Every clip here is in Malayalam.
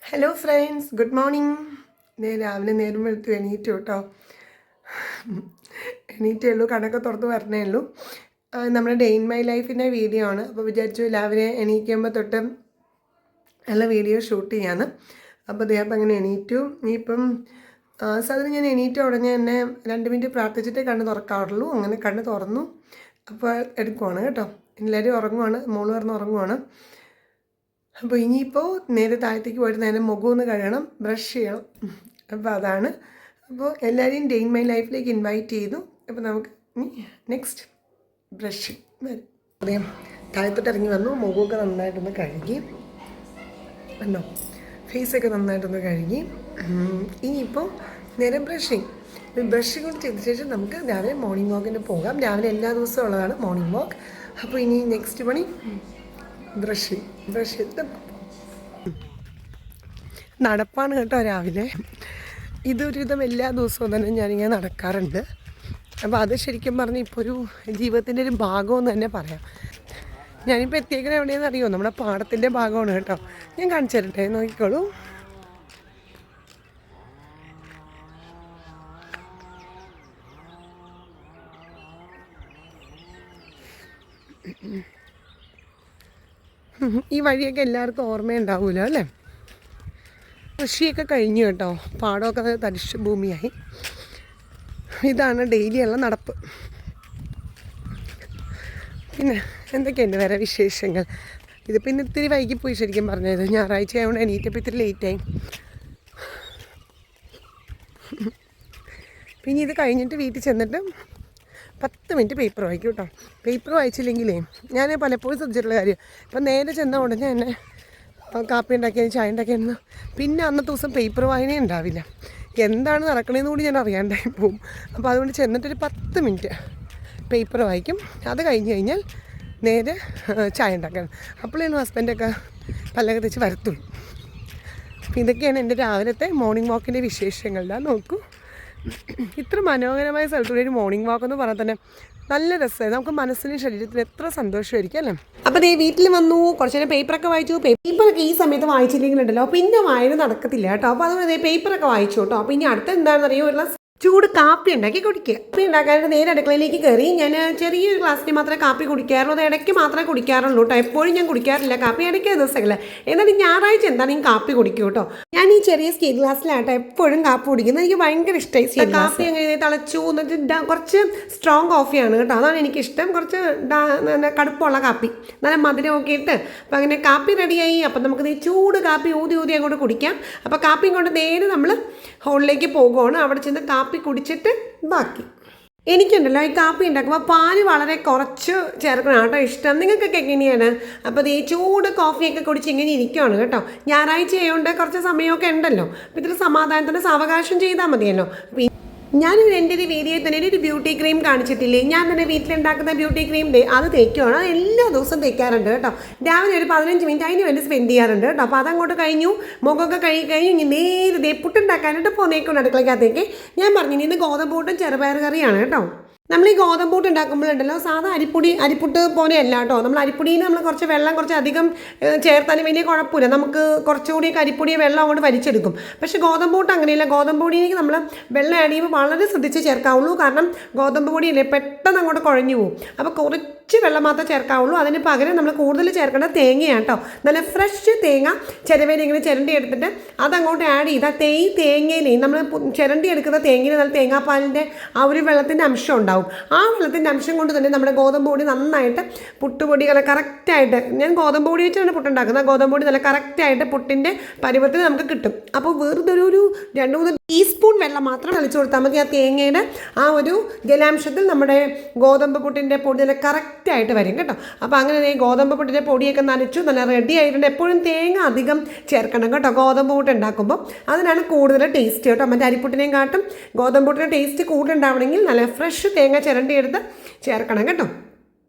Hello friends, good morning. രാവിലെ നേരം വെളുത്ത് എണീറ്റു കേട്ടോ. എണീറ്റേ ഉള്ളൂ, കണക്ക് തുറന്ന് വരണേ ഉള്ളൂ. നമ്മുടെ ഡേ ഇൻ മൈ ലൈഫിൻ്റെ വീഡിയോ ആണ്. അപ്പോൾ വിചാരിച്ചു രാവിലെ എണീക്കുമ്പോൾ തൊട്ട് നല്ല വീഡിയോ ഷൂട്ട് ചെയ്യാമെന്ന്. അപ്പോൾ അപ്പം അങ്ങനെ എണീറ്റു. ഇനിയിപ്പം സാധാരണ ഞാൻ എണീറ്റ ഉടനെ തന്നെ 2 മിനിറ്റ് പ്രാർത്ഥിച്ചിട്ടേ കണ്ണ് തുറക്കാറുള്ളൂ. അങ്ങനെ കണ്ണ് തുറന്നു. അപ്പോൾ എടുക്കുവാണ് കേട്ടോ. എല്ലാവരും ഉറങ്ങുവാണ്, മോള് പറഞ്ഞ് ഉറങ്ങുവാണ്. അപ്പോൾ ഇനിയിപ്പോൾ നേരെ താഴത്തേക്ക് പോയിട്ട് നേരെ മുഖമൊന്ന് കഴുകണം, ബ്രഷ് ചെയ്യണം. അപ്പോൾ അതാണ്. അപ്പോൾ എല്ലാവരെയും ഡേ ഇൻ മൈ ലൈഫിലേക്ക് ഇൻവൈറ്റ് ചെയ്തു. അപ്പോൾ നമുക്ക് ഇനി നെക്സ്റ്റ് ബ്രഷ് വരും. അതേ താഴത്തോട്ട് ഇറങ്ങി വന്നു. മുഖമൊക്കെ നന്നായിട്ടൊന്ന് കഴുകി കണ്ടോ, ഫേസൊക്കെ നന്നായിട്ടൊന്ന് കഴുകി. ഇനിയിപ്പോൾ നേരെ ബ്രഷിങ് കൂടി ചെയ്ത ശേഷം നമുക്ക് രാവിലെ മോർണിംഗ് വാക്കിന് പോകാം. രാവിലെ എല്ലാ ദിവസവും ഉള്ളതാണ് മോർണിംഗ് വാക്ക്. അപ്പോൾ ഇനി നെക്സ്റ്റ് പണി ബ്രഷ് ചെയ്തിട്ട് നടപ്പാണ് കേട്ടോ രാവിലെ. ഇതൊരുവിധം എല്ലാ ദിവസവും തന്നെ ഞാനിങ്ങനെ നടക്കാറുണ്ട്. അപ്പോൾ അത് ശരിക്കും പറഞ്ഞാൽ ഇപ്പോൾ ഒരു ജീവിതത്തിൻ്റെ ഒരു ഭാഗമെന്ന് തന്നെ പറയാം. ഞാനിപ്പോൾ എത്തിയേക്കുന്നത് എവിടെയെന്ന് അറിയുമോ? നമ്മുടെ പാടത്തിൻ്റെ ഭാഗമാണ് കേട്ടോ. ഞാൻ കാണിച്ചു തരട്ടെ, നോക്കിക്കോളൂ. ഈ വഴിയൊക്കെ എല്ലാവർക്കും ഓർമ്മയുണ്ടാവുമല്ലോ അല്ലേ? കൃഷിയൊക്കെ കഴിഞ്ഞു കേട്ടോ. പാടമൊക്കെ തരിശ് ഭൂമിയായി. ഇതാണ് ഡെയിലിയുള്ള നടപ്പ്. പിന്നെ എന്തൊക്കെയുണ്ട് വേറെ വിശേഷങ്ങൾ? ഇതിപ്പോൾ ഇന്ന് ഇത്തിരി വൈകിപ്പോയി ശരിക്കും പറഞ്ഞത്. ഞായറാഴ്ച ആയതുകൊണ്ട് എണീറ്റപ്പോൾ ഇത്തിരി ലേറ്റായി. പിന്നെ ഇത് കഴിഞ്ഞിട്ട് വീട്ടിൽ ചെന്നിട്ട് 10 മിനിറ്റ് പേപ്പർ വായിക്കും കേട്ടോ. പേപ്പർ വായിച്ചില്ലെങ്കിലേ ഞാൻ പലപ്പോഴും ശ്രദ്ധിച്ചിട്ടുള്ള കാര്യം, ഇപ്പം നേരെ ചെന്ന ഉടനെ തന്നെ കാപ്പി ഉണ്ടാക്കിയാൽ ചായ ഉണ്ടാക്കിയായിരുന്നു. പിന്നെ അന്നത്തെ ദിവസം പേപ്പർ വായനയും ഉണ്ടാവില്ല. എന്താണ് നടക്കണതെന്ന് കൂടി ഞാൻ അറിയാണ്ടായി പോവും. അപ്പോൾ അതുകൊണ്ട് ചെന്നിട്ടൊരു 10 മിനിറ്റ് പേപ്പർ വായിക്കും. അത് കഴിഞ്ഞാൽ നേരെ ചായ ഉണ്ടാക്കണം. അപ്പോഴേനും ഹസ്ബൻഡൊക്കെ പല്ലൊക്കെ തെച്ച് വരത്തുള്ളൂ. അപ്പോൾ ഇതൊക്കെയാണ് എൻ്റെ രാവിലത്തെ മോർണിംഗ് വാക്കിൻ്റെ വിശേഷങ്ങളുടെ. നോക്കൂ, ഇത്ര മനോഹരമായ സ്ഥലത്തൂടെ ഒരു മോർണിംഗ് വാക്ക് എന്ന് പറഞ്ഞാൽ തന്നെ നല്ല രസമായി. നമുക്ക് മനസ്സിനും ശരീരത്തിനും എത്ര സന്തോഷമായിരിക്കും അല്ലേ? അപ്പോൾ ദേ വീട്ടിൽ വന്നു, കുറച്ച് നേരം പേപ്പറൊക്കെ വായിച്ചു. പേപ്പറൊക്കെ ഈ സമയത്ത് വായിച്ചില്ലെങ്കിലുണ്ടല്ലോ പിന്നെ വായന നടക്കത്തില്ല കേട്ടോ. അപ്പോൾ അതുകൊണ്ട് പേപ്പറൊക്കെ വായിച്ചു കേട്ടോ. അപ്പോൾ ഇനി അടുത്ത എന്താണെന്ന് അറിയോ? ഉള്ള ചൂട് കാപ്പി ഉണ്ടാക്കി കുടിക്കുക. കാപ്പി ഉണ്ടാക്കാനായിട്ട് നേരെ അടുക്കളയിലേക്ക് കയറി. ഞാൻ ചെറിയൊരു ഗ്ലാസ്സിന് മാത്രമേ കാപ്പി കുടിക്കാറുള്ളൂ. അത് ഇടയ്ക്ക് മാത്രമേ കുടിക്കാറുള്ളൂ കേട്ടോ. എപ്പോഴും ഞാൻ കുടിക്കാറില്ല കാപ്പി, ഇടയ്ക്ക് ദിവസമല്ലേ. എന്നാലും ഞായറാഴ്ച എന്താണെങ്കിൽ കാപ്പി കുടിക്കും കേട്ടോ. ഞാൻ ഈ ചെറിയ സ്റ്റീൽ ഗ്ലാസ്സിലാട്ടോ എപ്പോഴും കാപ്പി കുടിക്കുന്നത്. എനിക്ക് ഭയങ്കര ഇഷ്ടമായി. കാപ്പി അങ്ങനെ തിളച്ചു എന്നിട്ട് കുറച്ച് സ്ട്രോങ് കോഫിയാണ് കേട്ടോ, അതാണ് എനിക്കിഷ്ടം. കുറച്ച് കടുപ്പമുള്ള കാപ്പി, നല്ല മധുരമൊക്കെ ഇട്ട്. അപ്പോൾ അങ്ങനെ കാപ്പി റെഡിയായി. അപ്പം നമുക്ക് ചൂട് കാപ്പി ഊതി അങ്ങോട്ട് കുടിക്കാം. അപ്പോൾ കാപ്പിയും കൊണ്ട് നേരെ നമ്മൾ ഹോളിലേക്ക് പോകുകയാണ്. അവിടെ ചെന്ന് കാപ്പി കുടിച്ചിട്ട് ബാക്കി. എനിക്കുണ്ടല്ലോ ഈ കാപ്പി ഉണ്ടാക്കുമ്പോൾ പാല് വളരെ കുറച്ച് ചേർക്കണം കേട്ടോ ഇഷ്ടം. നിങ്ങൾക്കൊക്കെ എങ്ങനെയാണ്? അപ്പോൾ ഈ ചൂട് കോഫിയൊക്കെ കുടിച്ച് ഇങ്ങനെ ഇരിക്കുകയാണ് കേട്ടോ. ഞായറാഴ്ച ആയതുകൊണ്ട് കുറച്ച് സമയമൊക്കെ ഉണ്ടല്ലോ. അപ്പോൾ ഇത്തിരി സമാധാനത്തിന് സാവകാശം ചെയ്താൽ മതിയല്ലോ. അപ്പോൾ ഞാനൊരു എൻ്റെ ഒരു വീഡിയോയിൽ തന്നെ ഒരു ബ്യൂട്ടി ക്രീം കാണിച്ചിട്ടില്ലേ? ഞാൻ തന്നെ വീട്ടിലുണ്ടാക്കുന്ന ബ്യൂട്ടി ക്രീം അത് തേക്കുകയാണ്. അത് എല്ലാ ദിവസവും തേക്കാറുണ്ട് കേട്ടോ. രാവിലെ ഒരു 15 മിനിറ്റ് അതിന് വേണ്ടി സ്പെൻഡ് ചെയ്യാറുണ്ട് കേട്ടോ. അപ്പോൾ അതങ്ങോട്ട് കഴിഞ്ഞു. മുഖമൊക്കെ കഴിഞ്ഞു ഇനി നേരെ പുട്ടുണ്ടാക്കാനായിട്ട് പോന്നേക്കൊണ്ട് അടുക്കളയ്ക്കകത്തേക്ക്. ഞാൻ പറഞ്ഞു ഇന്ന് ഗോതമ്പൂട്ടും ചെറുപയർ കറിയാണ് കേട്ടോ. നമ്മൾ ഈ ഗോതമ്പൂട്ട് ഉണ്ടാക്കുമ്പോഴുണ്ടല്ലോ സാധാ അരിപ്പുട്ട് പോലെയല്ല കേട്ടോ. നമ്മൾ അരിപ്പൊടിയിൽ നമ്മൾ കുറച്ച് വെള്ളം കുറച്ച് അധികം ചേർത്താലും വലിയ കുഴപ്പമില്ല. നമുക്ക് കുറച്ചുകൂടിയൊക്കെ അരിപ്പൊടിയെ വെള്ളം അങ്ങോട്ട് വലിച്ചെടുക്കും. പക്ഷേ ഗോതമ്പൂട്ട് അങ്ങനെയല്ല. ഗോതമ്പൊടിയിലേക്ക് നമ്മൾ വെള്ളം ആഡ് ചെയ്യുമ്പോൾ വളരെ ശ്രദ്ധിച്ച് ചേർക്കാവുള്ളൂ. കാരണം ഗോതമ്പ് പൊടിയല്ലേ പെട്ടെന്ന് അങ്ങോട്ട് കുഴഞ്ഞു പോകും. അപ്പോൾ കുറച്ച് വെള്ളം മാത്രമേ ചേർക്കാവുള്ളൂ. അതിന് പകരം നമ്മൾ കൂടുതൽ ചേർക്കേണ്ട തേങ്ങയാണ് കേട്ടോ. നല്ല ഫ്രഷ് തേങ്ങ ചിരവേൽ ഇങ്ങനെ ചിരണ്ടി എടുത്തിട്ട് അതങ്ങോട്ട് ആഡ് ചെയ്താൽ തേങ്ങയിലേ നമ്മൾ ചിരണ്ടി എടുക്കുന്ന തേങ്ങയിൽ നല്ല തേങ്ങാപ്പാലിൻ്റെ ആ ഒരു വെള്ളത്തിൻ്റെ അംശം ഉണ്ടാവും. ആ വെള്ളത്തിൻ്റെ അംശം കൊണ്ട് തന്നെ നമ്മുടെ ഗോതമ്പ് പൊടി നന്നായിട്ട് പുട്ടുപൊടി നല്ല കറക്റ്റായിട്ട്, ഞാൻ ഗോതമ്പ് പൊടി വെച്ചാണ് പുട്ടുണ്ടാക്കുന്നത്. ഗോതമ്പ് പൊടി നല്ല കറക്റ്റായിട്ട് പുട്ടിൻ്റെ പരുവത്തിൽ നമുക്ക് കിട്ടും. അപ്പോൾ വെറുതെ ഒരു 2-3 ടീസ്പൂൺ വെള്ളം മാത്രം തളിച്ചു കൊടുത്താൽ മതി. ആ തേങ്ങയുടെ ആ ഒരു ജലാംശത്തിൽ നമ്മുടെ ഗോതമ്പ് പുട്ടിൻ്റെ പൊടി നല്ല കറക്റ്റായിട്ട് വരും കേട്ടോ. അപ്പോൾ അങ്ങനെ ഗോതമ്പ് പുട്ടിൻ്റെ പൊടിയൊക്കെ നനച്ചു നല്ല റെഡി ആയിട്ടുണ്ട്. എപ്പോഴും തേങ്ങ അധികം ചേർക്കണം കേട്ടോ ഗോതമ്പ് പുട്ട് ഉണ്ടാക്കുമ്പോൾ. അതിനാണ് കൂടുതൽ ടേസ്റ്റ് കേട്ടോ. മറ്റേ അരിപ്പുട്ടിനെയും കാട്ടും ഗോതമ്പ് പുട്ടിൻ്റെ ടേസ്റ്റ് കൂടുതലുണ്ടാവണമെങ്കിൽ നല്ല ഫ്രഷ് തേങ്ങ ചിരണ്ടി എടുത്ത് ചേർക്കണം കേട്ടോ.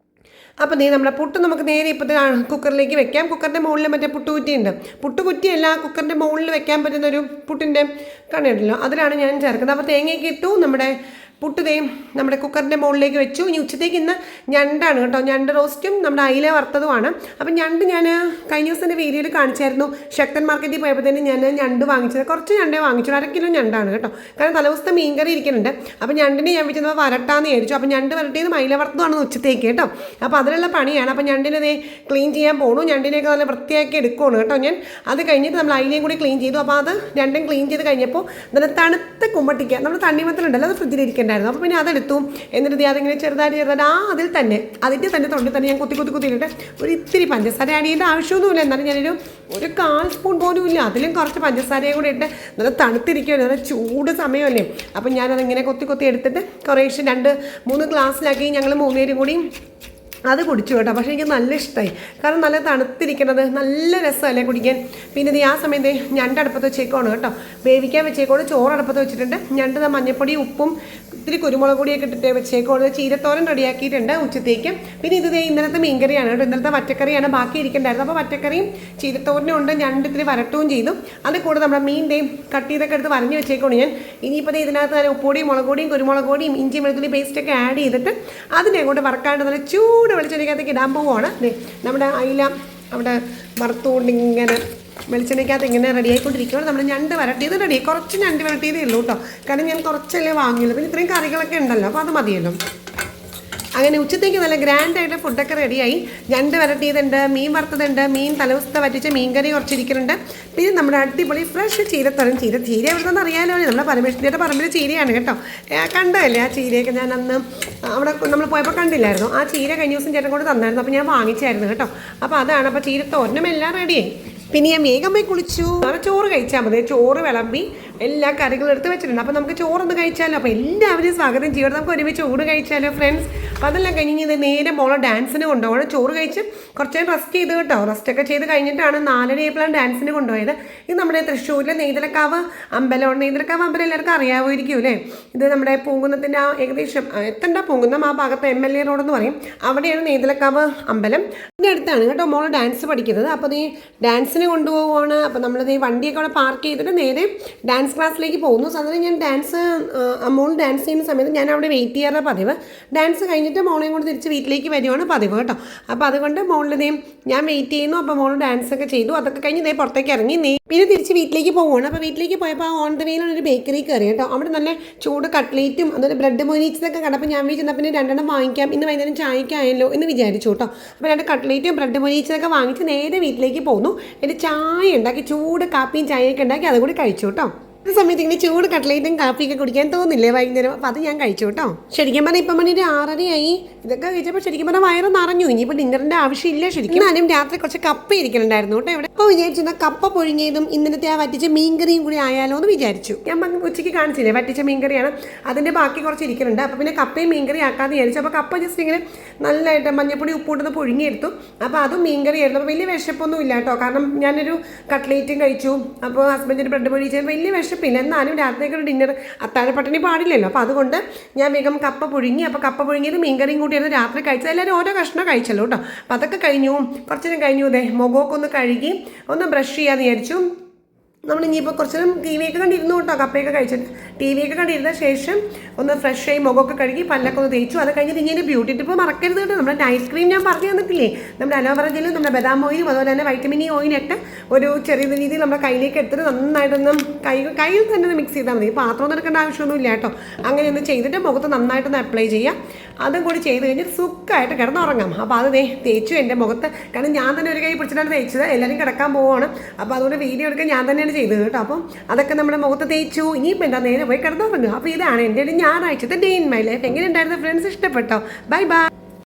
അപ്പോൾ നമ്മുടെ പുട്ട് നമുക്ക് നേരെ ഇപ്പോഴത്തെ കുക്കറിലേക്ക് വെക്കാം. കുക്കറിൻ്റെ മുകളിൽ മറ്റേ പുട്ടുകുറ്റിയുണ്ട്. പുട്ടുകുറ്റിയല്ല, കുക്കറിൻ്റെ മുകളിൽ വെക്കാൻ പറ്റുന്നൊരു പുട്ടിൻ്റെ കണിയുണ്ടല്ലോ, അതിലാണ് ഞാൻ ചേർക്കുന്നത്. അപ്പോൾ തേങ്ങയൊക്കെ ഇട്ടു, നമ്മുടെ പുട്ടുതേയും നമ്മുടെ കുക്കറിൻ്റെ മുകളിലേക്ക് വെച്ചു. ഇനി ഉച്ചത്തേക്ക് ഇന്ന് ഞണ്ടാണ് കേട്ടോ, ഞണ്ട് റോസ്റ്റും നമ്മുടെ അയില വറുത്തതുമാണ്. അപ്പം ഞണ്ട് ഞാൻ കഴിഞ്ഞ ദിവസം എൻ്റെ വീഡിയോയിൽ കാണിച്ചായിരുന്നു. ശക്തൻ മാർക്കറ്റിൽ പോയപ്പോൾ തന്നെ ഞാൻ ഞണ്ട് വാങ്ങിച്ചത്, കുറച്ച് ഞണ്ടേ വാങ്ങിച്ചു, 1/2 കിലോ ഞണ്ടാണ് കേട്ടോ. കാരണം തലേദിവസത്തെ മീൻകറി ഇരിക്കുന്നുണ്ട്. അപ്പം ഞണ്ടിനെ ഞാൻ വെച്ചത് വരട്ടാന്ന് വിചാരിച്ചു. അപ്പം ഞണ്ട് വരട്ടിയതും അയില വറുത്തതുമാണ് ഉച്ചത്തേക്ക് കേട്ടോ. അപ്പോൾ അതിലുള്ള പണിയാണ്. അപ്പം ഞണ്ടിനെ ക്ലീൻ ചെയ്യാൻ പോകണു. ഞണ്ടിനെയൊക്കെ നല്ല വൃത്തിയാക്കി എടുക്കുകയാണ് കേട്ടോ ഞാൻ. അത് കഴിഞ്ഞിട്ട് നമ്മൾ അയിലയും കൂടി ക്ലീൻ ചെയ്തു. അപ്പോൾ അത് രണ്ടും ക്ലീൻ ചെയ്ത് കഴിഞ്ഞപ്പോൾ നല്ല തണുത്ത കുമ്പട്ടിക്കുക, നമ്മൾ തണ്ണിമത്തലുണ്ടല്ലോ, അത് ഫ്രിഡ്ജിലിരിക്കണ്ടായിരുന്നു. അപ്പോൾ പിന്നെ അതെടുത്തു. എന്നിട്ട് അതിങ്ങനെ ചെറുതായിട്ട് അതിൽ തന്നെ അതിൻ്റെ തന്നെ തൊണ്ടിൽ തന്നെ ഞാൻ കുത്തിയിട്ട് ഒരു ഇത്തിരി പഞ്ചസാര ആഡ് ചെയ്യേണ്ട ആവശ്യമൊന്നുമില്ല. എന്നാലും ഞാനൊരു 1/4 സ്പൂൺ പോലും ഇല്ല, അതിലും കുറച്ച് പഞ്ചസാരയും കൂടി ഇട്ട് നല്ല തണുത്തിരിക്കുമല്ലോ, നല്ല ചൂട് സമയമല്ലേ. അപ്പം ഞാനതിങ്ങനെ കൊത്തി എടുത്തിട്ട് കുറേശ്ശെ 2-3 ഗ്ലാസ്സിലാക്കി ഞങ്ങൾ 3 പേരും കൂടി അത് കുടിച്ചു കേട്ടോ. പക്ഷേ എനിക്ക് നല്ല ഇഷ്ടമായി, കാരണം നല്ല തണുത്തിരിക്കുന്നത് നല്ല രസമല്ലേ കുടിക്കാൻ. പിന്നെ ഇത് ആ സമയത്ത് ഞണ്ടടുപ്പത്ത് വെച്ചേക്കുവാണ് കേട്ടോ, വേവിക്കാൻ വെച്ചേക്കോട്. ചോറ് അടുപ്പത്ത് വെച്ചിട്ടുണ്ട്. ഞണ്ട് മഞ്ഞപ്പൊടി ഉപ്പും ഇത്തിരി കുരുമുളക് പൊടിയൊക്കെ ഇട്ടിട്ട് വെച്ചേക്കോട്. ചീരത്തോരൻ റെഡിയാക്കിയിട്ടുണ്ട് ഉച്ചത്തേക്ക്. പിന്നെ ഇത് ഇന്നലത്തെ മീൻകറിയാണ് കേട്ടോ, ഇന്നലത്തെ വറ്റക്കറിയാണ് ബാക്കി ഇരിക്കണ്ടായിരുന്നു. അപ്പോൾ വറ്റക്കറിയും ചീരത്തോരനും ഉണ്ട്, ഞണ്ട് ഇത്തിരി വരട്ടുകയും ചെയ്തു. അത് കൂടെ നമ്മുടെ മീൻ്റെയും കട്ട് ചെയ്തൊക്കെ എടുത്ത് വരഞ്ഞ് വെച്ചേക്കോണ് ഞാൻ. ഇനിയിപ്പോൾ ഇതിനകത്ത് തന്നെ ഉപ്പൊടിയും മുളക് പൊടിയും കുരുമുളക് പൊടിയും ഇഞ്ചി വെളുത്തുള്ളി പേസ്റ്റൊക്കെ ആഡ് ചെയ്തിട്ട് അതിനെ അങ്ങോട്ട് വറക്കാണ്ട് നല്ല ചൂട് വെളിച്ചെണ്ണയ്ക്കകത്തേക്ക് ഇടാൻ പോവുകയാണ്. നമ്മുടെ അയില അവിടെ വറുത്തുകൊണ്ട് ഇങ്ങനെ വെളിച്ചെണ്ണയ്ക്കകത്ത് ഇങ്ങനെ റെഡിയായിക്കൊണ്ടിരിക്കുകയാണ്. നമ്മൾ ഞണ്ട് വരട്ടിയത് റെഡി, കുറച്ച് ഞണ്ട് വരട്ടിയതേ ഉള്ളൂ കേട്ടോ, കാരണം ഞാൻ കുറച്ചല്ലേ വാങ്ങിയുള്ളൂ. പിന്നെ ഇത്രയും കറികളൊക്കെ ഉണ്ടല്ലോ, അപ്പോൾ അത് മതിയല്ലോ. അങ്ങനെ ഉച്ചത്തേക്ക് നല്ല ഗ്രാൻഡായിട്ട് ഫുഡൊക്കെ റെഡിയായി. ഞണ്ട് വരട്ടിയതുണ്ട്, മീൻ വറുത്തതുണ്ട്, മീൻ തലേദിവസത്തെ വറ്റിച്ച മീൻ കറി കുറച്ചിരിക്കുന്നുണ്ട്. പിന്നെ നമ്മുടെ അടിപൊളി ഫ്രഷ് ചീരത്തരം. ചീര എവിടുന്നെന്ന് അറിയാലോ, നമ്മുടെ പരമേശ്വരിയുടെ പറമ്പിലെ ചീരയാണ് കേട്ടോ. കണ്ടതല്ലേ ആ ചീരയൊക്കെ, ഞാൻ അന്ന് അവിടെ നമ്മൾ പോയപ്പോൾ കണ്ടില്ലായിരുന്നു. ആ ചീര കഴിഞ്ഞ ദിവസം ചേട്ടൻ കൊണ്ട് തന്നായിരുന്നു, അപ്പോൾ ഞാൻ വാങ്ങിച്ചായിരുന്നു കേട്ടോ. അപ്പോൾ അതാണ്. അപ്പോൾ ചീരത്തോരനും എല്ലാം റെഡിയായി. പിന്നെ ഞാൻ വേഗം പോയി കുളിച്ചു. ചോറ് കഴിച്ചാൽ മതി. ചോറ് വിളമ്പി എല്ലാ കറികളും എടുത്ത് വെച്ചിട്ടുണ്ട്. അപ്പോൾ നമുക്ക് ചോറൊന്ന് കഴിച്ചാലോ. അപ്പോൾ എല്ലാവരെയും സ്വാഗതം ചെയ്യണം, നമുക്ക് ഒരുമിച്ച് ഊണ് കഴിച്ചാലോ ഫ്രണ്ട്സ്. അപ്പോൾ അതെല്ലാം കഴിഞ്ഞ് ഇത് നേരെ മോളെ ഡാൻസിന് കൊണ്ടുപോകണം. ചോറ് കഴിച്ച് കുറച്ച് നേരം റെസ്റ്റ് ചെയ്ത് കേട്ടോ. റെസ്റ്റൊക്കെ ചെയ്ത് കഴിഞ്ഞിട്ടാണ് 4 ആയപ്പോഴാണ് ഡാൻസിന് കൊണ്ടുപോയത്. ഇത് നമ്മുടെ തൃശ്ശൂരിലെ നെയ്തലക്കാവ് അമ്പലമാണ്. നെയ്തലക്കാവ് അമ്പലം എല്ലാവർക്കും അറിയാമായിരിക്കും അല്ലേ. ഇത് നമ്മുടെ പൂങ്കുന്നത്തിൻ്റെ ഏകദേശം എത്തണ്ട പൂങ്കുന്നം ആ ഭാഗത്ത് MLA റോഡെന്ന് പറയും, അവിടെയാണ് നെയ്തലക്കാവ് അമ്പലം. ഇതിൻ്റെ അടുത്താണ് കേട്ടോ മോള് ഡാൻസ് പഠിക്കുന്നത്. അപ്പോൾ ഈ ഡാൻസിന് കൊണ്ടുപോകുവാണ്. അപ്പോൾ നമ്മളിത് ഈ വണ്ടിയൊക്കെ അവിടെ പാർക്ക് ചെയ്തിട്ട് നേരെ ഡാൻസ് ക്ലാസ്സിലേക്ക് പോകുന്നു. സാധാരണ ഞാൻ മോൾ ഡാൻസ് ചെയ്യുന്ന സമയത്ത് ഞാൻ അവിടെ വെയിറ്റ് ചെയ്യാറുള്ള പതിവ്. ഡാൻസ് കഴിഞ്ഞിട്ട് മോളെയും കൊണ്ട് തിരിച്ച് വീട്ടിലേക്ക് വരുവാണ് പതിവ് കേട്ടോ. അപ്പോൾ അതുകൊണ്ട് മോളിൻ്റെയും ഞാൻ വെയിറ്റ് ചെയ്യുന്നു. അപ്പോൾ മോൾ ഡാൻസൊക്കെ ചെയ്തു. അതൊക്കെ കഴിഞ്ഞ് ഇതേ പുറത്തേക്ക് ഇറങ്ങി പിന്നെ തിരിച്ച് വീട്ടിലേക്ക് പോവുകയാണ്. അപ്പോൾ വീട്ടിലേക്ക് പോയപ്പോൾ ഓൺ ദ വേയിലൊരു ബേക്കറി കയറി കേട്ടോ. അവിടെ നല്ല ചൂട് കട്ട്ലേറ്റും അതുപോലെ ബ്രെഡ് മൊനീച്ചതൊക്കെ കണ്ടപ്പോൾ ഞാൻ വിചാരിച്ചപ്പോൾ പിന്നെ 2 വാങ്ങിക്കാം, ഇന്ന് വൈകുന്നേരം ചായക്കായല്ലോ എന്ന് വിചാരിച്ചു കേട്ടോ. അപ്പോൾ 2 കട്ട്ലേറ്റും ബ്രെഡ് മൊനീച്ചതൊക്കെ വാങ്ങിച്ച് നേരെ വീട്ടിലേക്ക് പോന്നു. എന്നിട്ട് ചായ ഉണ്ടാക്കി, ചൂട് കാപ്പിയും ചായയൊക്കെ ഉണ്ടാക്കി അതും കൂടി കഴിച്ചു കേട്ടോ. ഒരു സമയത്ത് ഇങ്ങനെ ചൂട് കട്ട്ലേറ്റും കാപ്പിയൊക്കെ കുടിക്കാൻ തോന്നില്ലേ വൈകുന്നേരം. അപ്പോൾ അത് ഞാൻ കഴിച്ചു കേട്ടോ. ശരിക്കും പറഞ്ഞാൽ ഇപ്പം മണി 6:30 ഇതൊക്കെ കഴിച്ചപ്പോൾ ശരിക്കും പറഞ്ഞാൽ വയറ് നിറഞ്ഞു. ഇനിയിപ്പോൾ ഡിന്നറിൻ്റെ ആവശ്യമില്ല ശരിക്കും. ഞാനും രാത്രി കുറച്ച് കപ്പ ഇരിക്കലുണ്ടായിരുന്നു കേട്ടോ ഇവിടെ. അപ്പോൾ വിചാരിച്ചിരുന്ന കപ്പ പുഴുങ്ങിയതും ഇന്നലത്തെ ആ വറ്റിച്ച മീൻകറിയും കൂടി ആയാലോ എന്ന് വിചാരിച്ചു. ഞാൻ ഉച്ചയ്ക്ക് കാണിച്ചില്ലേ വറ്റിച്ച മീൻകറിയാണ്, അതിൻ്റെ ബാക്കി കുറച്ച് ഇരിക്കുന്നുണ്ട്. അപ്പോൾ പിന്നെ കപ്പയും മീൻകറി ആക്കാമെന്ന് വിചാരിച്ചു. അപ്പോൾ കപ്പ ജസ്റ്റ് ഇങ്ങനെ നല്ലതായിട്ട് മഞ്ഞപ്പൊടി ഉപ്പിട്ടൊന്ന് പുഴുങ്ങിയെടുത്തു. അപ്പോൾ അതും മീൻകറി ആയിരുന്നു. അപ്പോൾ വലിയ വിശപ്പൊന്നും ഇല്ല കേട്ടോ, കാരണം ഞാനൊരു കട്ട്ലേറ്റും കഴിച്ചു. അപ്പോൾ ഹസ്ബൻഡിൻ്റെ ബ്രെഡ് പൊടിച്ചാൽ വലിയ വിശപ്പില്ല. എന്നാലും രാത്രിയൊക്കെ ഒരു ഡിന്നർ അത്താഴപ്പട്ടിണി പാടില്ലല്ലോ. അപ്പോൾ അതുകൊണ്ട് ഞാൻ വേഗം കപ്പ പുഴുങ്ങി. അപ്പോൾ കപ്പ പുഴുങ്ങിയത് മീൻകറിയും കൂടിയായിരുന്നു രാത്രി കഴിച്ചത്. എല്ലാവരും ഓരോ കഷ്ണം കഴിച്ചല്ലോ കേട്ടോ. അപ്പോൾ അതൊക്കെ കഴിഞ്ഞു. കുറച്ച് നേരം കഴിഞ്ഞു. അതെ മുഖമൊക്കെ ഒന്ന് കഴുകി ഒന്ന് ബ്രഷ് ചെയ്യാമെന്ന് വിചാരിച്ചു. നമ്മൾ ഇനിയിപ്പോൾ കുറച്ച് നേരം TV ഒക്കെ കണ്ടിരുന്നു കേട്ടോ. കപ്പയൊക്കെ കഴിച്ചിട്ട് TV ഒക്കെ കണ്ടിരുന്ന ശേഷം ഒന്ന് ഫ്രഷ് ആയി മുഖമൊക്കെ കഴുകി പല്ലൊക്കെ ഒന്ന് തേച്ചു. അത് കഴിഞ്ഞിട്ട് ഇങ്ങനെ ബ്യൂട്ടി ടിപ്പ് മറക്കരുത് കേട്ടോ. നമ്മുടെ നൈറ്റ് ക്രീം ഞാൻ പറഞ്ഞു തന്നിട്ടില്ലേ, നമ്മുടെ അലോവേറ ജെല്ലും നമ്മുടെ ബദാം ഓയിലും അതുപോലെ തന്നെ വൈറ്റമിൻ E ഓയിലൊക്കെ ഒരു ചെറിയ രീതിയിൽ നമ്മുടെ കയ്യിലേക്ക് എടുത്തിട്ട് നന്നായിട്ടൊന്ന് കയ്യിൽ തന്നെ ഒന്ന് മിക്സ് ചെയ്താൽ മതി. പാത്രം എടുക്കേണ്ട ആവശ്യമൊന്നുമില്ല കേട്ടോ. അങ്ങനെ ഒന്ന് ചെയ്തിട്ട് മുഖത്ത് നന്നായിട്ടൊന്ന് അപ്ലൈ ചെയ്യാം. അതും കൂടി ചെയ്ത് കഴിഞ്ഞ് സുഖമായിട്ട് കിടന്നുറങ്ങാം. അപ്പോൾ അത് തേച്ചു എൻ്റെ മുഖത്ത്. കാരണം ഞാൻ തന്നെ ഒരു കൈ പിടിച്ചിട്ടാണ് തേച്ചത്. എല്ലാവരും കിടക്കാൻ പോവുകയാണ്. അപ്പോൾ അതുകൊണ്ട് വീഡിയോ എടുക്കാൻ ഞാൻ തന്നെയാണ് ചെയ്തത് കേട്ടോ. അപ്പം അതൊക്കെ നമ്മുടെ മുഖത്ത് തേച്ചു. ഇനിയിപ്പോൾ എന്താ നേരെ പോയി കിടന്നുറങ്ങുക. അപ്പോൾ ഇതാണ് എൻ്റെ ഒരു ഞായറാഴ്ചത്തെ ഡേ ഇൻ മൈ ലൈഫ്. എങ്ങനെ ഉണ്ടായിരുന്നു ഫ്രണ്ട്സ്? ഇഷ്ടപ്പെട്ടോ? Bye bye.